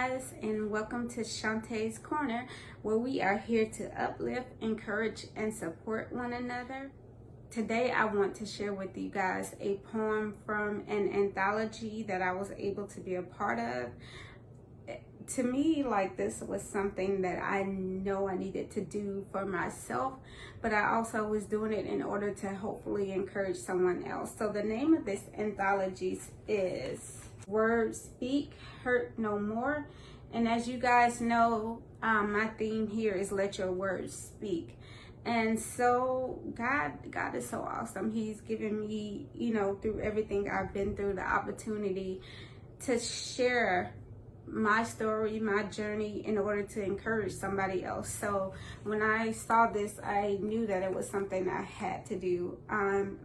guys, and welcome to Shante's Corner, where we are here to uplift, encourage, and support one another. Today I want to share with you guys a poem from an anthology that I was able to be a part of. To me, this was something that I know I needed to do for myself, but I also was doing it in order to hopefully encourage someone else. So the name of this anthology is Words Speak, Hurt No More. And as you guys know, my theme here is let your words speak. And so God is so awesome. He's given me, through everything I've been through, the opportunity to share my story, my journey, in order to encourage somebody else. So when I saw this, I knew that it was something I had to do.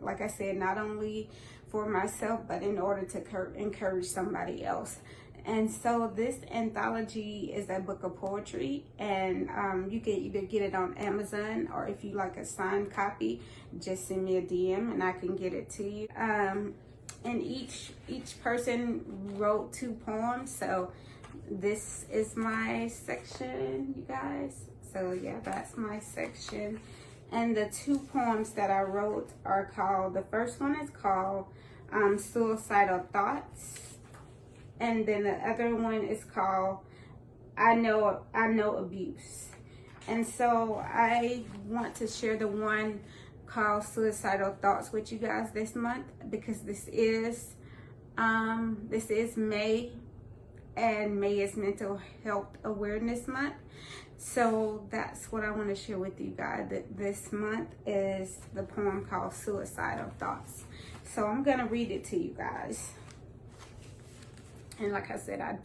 Like I said, not only for myself, but in order to encourage somebody else. And so this anthology is a book of poetry, and you can either get it on Amazon, or if you like a signed copy, just send me a DM and I can get it to you. And each person wrote 2 poems, so this is my section, you guys. So yeah, that's my section. And the 2 poems that I wrote are called, the first one is called Suicidal Thoughts, and then the other one is called I Know Abuse. And so I want to share the one called Suicidal Thoughts with you guys this month, because this is May, and May is Mental Health Awareness Month. So that's what I want to share with you guys. That this month is the poem called Suicidal Thoughts. So I'm gonna read it to you guys. And like I said, I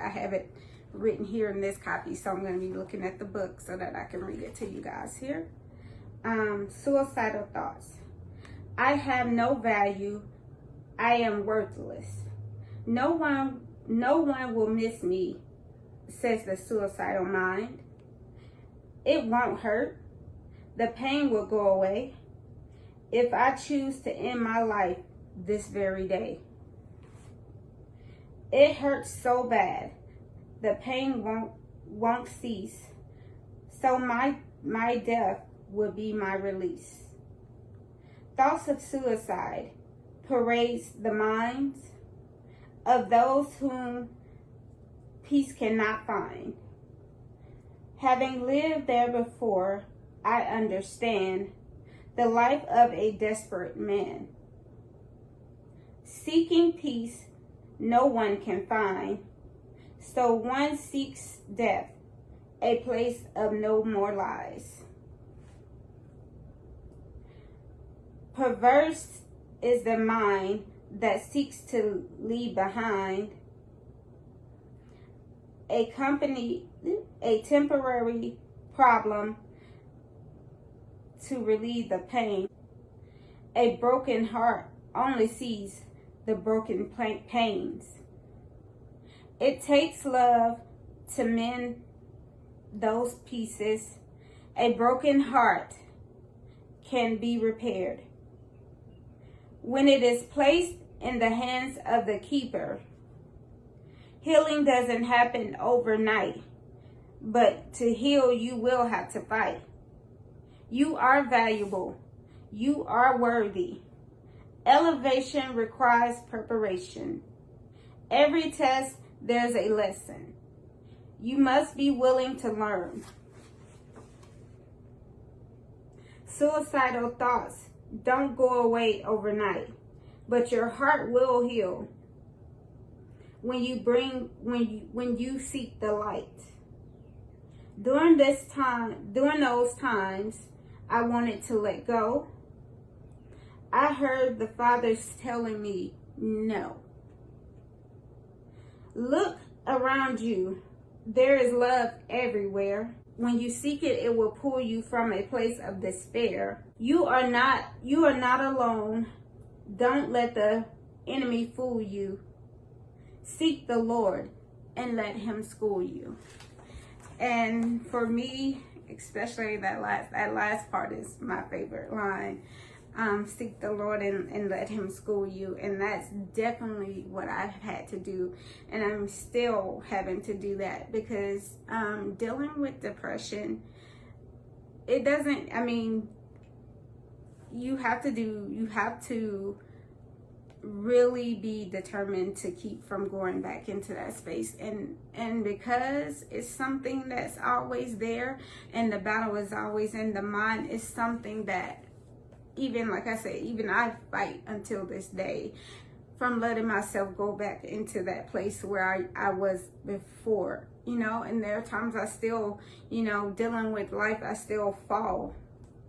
have it written here in this copy, so I'm gonna be looking at the book so that I can read it to you guys here. Suicidal Thoughts. I have no value. I am worthless. No one will miss me, says the suicidal mind. It won't hurt. The pain will go away if I choose to end my life this very day. It hurts so bad. The pain won't cease. So my death will be my release. Thoughts of suicide parades the minds of those whom peace cannot find. Having lived there before, I understand the life of a desperate man. Seeking peace, no one can find, so one seeks death, a place of no more lies. Perverse is the mind that seeks to leave behind a temporary problem to relieve the pain. A broken heart only sees the broken pains. It takes love to mend those pieces. A broken heart can be repaired when it is placed in the hands of the keeper. Healing doesn't happen overnight, but to heal you will have to fight. You are valuable. You are worthy. Elevation requires preparation. Every test, there's a lesson. You must be willing to learn. Suicidal thoughts don't go away overnight, but your heart will heal when you seek the light. During those times, I wanted to let go. I heard the Father's telling me, no. Look around you. There is love everywhere. When you seek it, it will pull you from a place of despair. You are not alone. Don't let the enemy fool you. Seek the Lord and let him school you. And for me, especially that last part is my favorite line. seek the Lord and let him school you. And that's definitely what I've had to do, and I'm still having to do that, because dealing with depression, it doesn't, I mean, you have to really be determined to keep from going back into that space, and because it's something that's always there, and the battle is always in the mind, it's something that, even like I said, even I fight until this day from letting myself go back into that place where I was before, you know. And there are times I still, you know, dealing with life, I still fall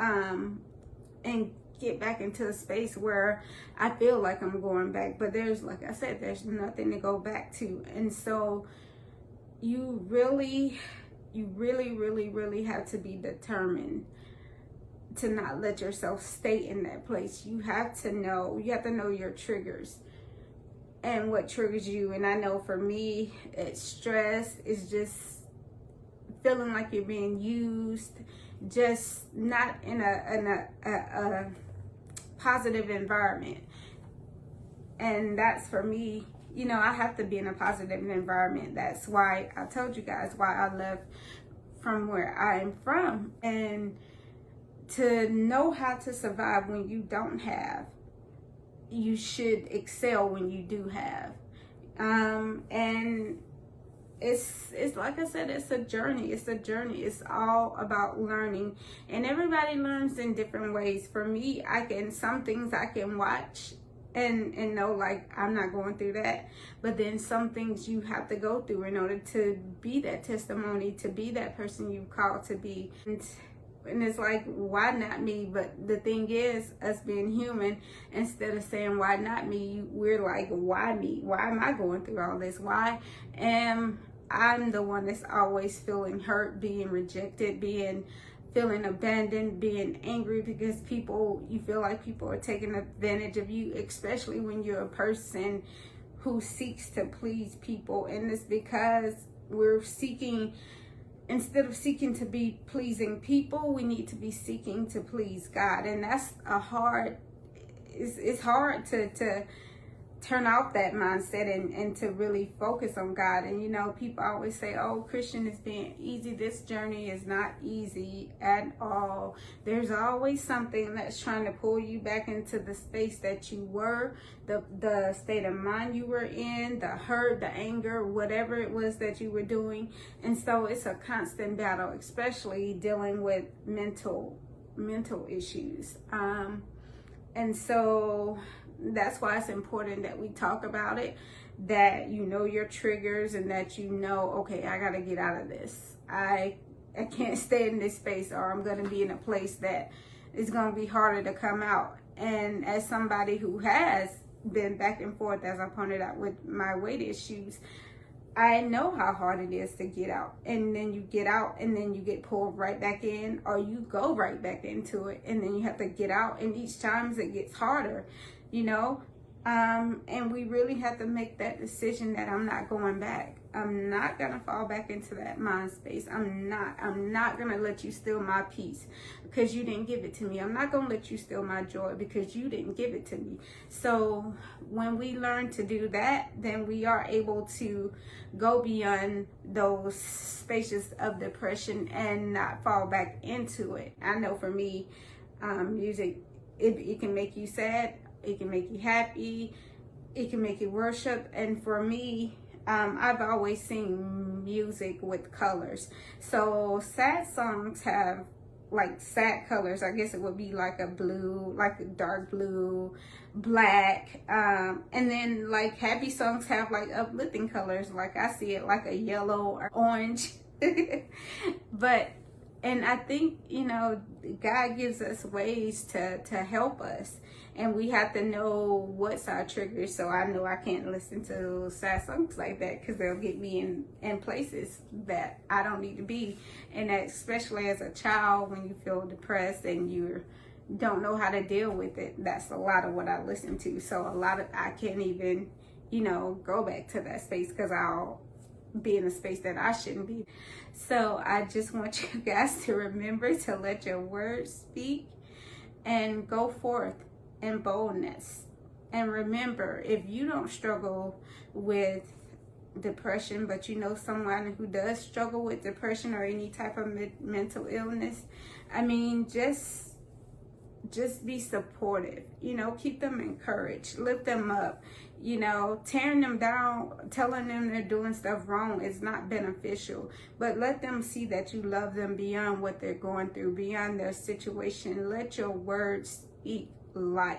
and get back into a space where I feel like I'm going back, but there's, like I said, there's nothing to go back to. And so you really have to be determined to not let yourself stay in that place. You have to know your triggers and what triggers you. And I know for me, it's stress, it's just feeling like you're being used, just not in a positive environment. And that's, for me, you know, I have to be in a positive environment. That's why I told you guys why I left from where I am from. And to know how to survive when you don't have, you should excel when you do have. And it's like I said, it's a journey. It's all about learning, and everybody learns in different ways. For me, some things I can watch and know, like, I'm not going through that, but then some things you have to go through in order to be that testimony, to be that person you called to be. And it's like, why not me? But the thing is, us being human, instead of saying why not me, we're like, why me? Why am I going through all this? Why am I'm the one that's always feeling hurt, being rejected, feeling abandoned, being angry because you feel like people are taking advantage of you, especially when you're a person who seeks to please people. And it's because instead of seeking to be pleasing people, we need to be seeking to please God. And that's it's hard to turn off that mindset and to really focus on God. And you know, people always say, oh, Christian is being easy. This journey is not easy at all. There's always something that's trying to pull you back into the space that you were, the state of mind you were in, the hurt, the anger, whatever it was that you were doing. And so it's a constant battle, especially dealing with mental issues. And so that's why it's important that we talk about it, that you know your triggers, and that you know, okay, I got to get out of this. I can't stay in this space, or I'm going to be in a place that is going to be harder to come out. And as somebody who has been back and forth, as I pointed out, with my weight issues, I know how hard it is to get out. And then you get out, and then you get pulled right back in, or you go right back into it, and then you have to get out. And each time it gets harder, you know. And we really have to make that decision that I'm not going back. I'm not gonna fall back into that mind space. I'm not gonna let you steal my peace because you didn't give it to me. I'm not gonna let you steal my joy because you didn't give it to me. So when we learn to do that, then we are able to go beyond those spaces of depression and not fall back into it. I know for me, music, it can make you sad, it can make you happy, it can make you worship. And for me, I've always seen music with colors. So sad songs have like sad colors. I guess it would be like a blue, like a dark blue, black. And then like happy songs have like uplifting colors. Like I see it like a yellow or orange. And I think, you know, God gives us ways to help us. And we have to know what's our triggers. So I know I can't listen to sad songs like that because they'll get me in places that I don't need to be. And that, especially as a child, when you feel depressed and you don't know how to deal with it, that's a lot of what I listen to. So I can't even, you know, go back to that space because I'll be in a space that I shouldn't be. So I just want you guys to remember to let your words speak. and go forth in boldness. And remember, if you don't struggle with depression, but you know someone who does struggle with depression or any type of mental illness, I mean, just be supportive, you know, keep them encouraged, lift them up. You know, tearing them down, telling them they're doing stuff wrong is not beneficial, but let them see that you love them beyond what they're going through, beyond their situation. Let your words speak life.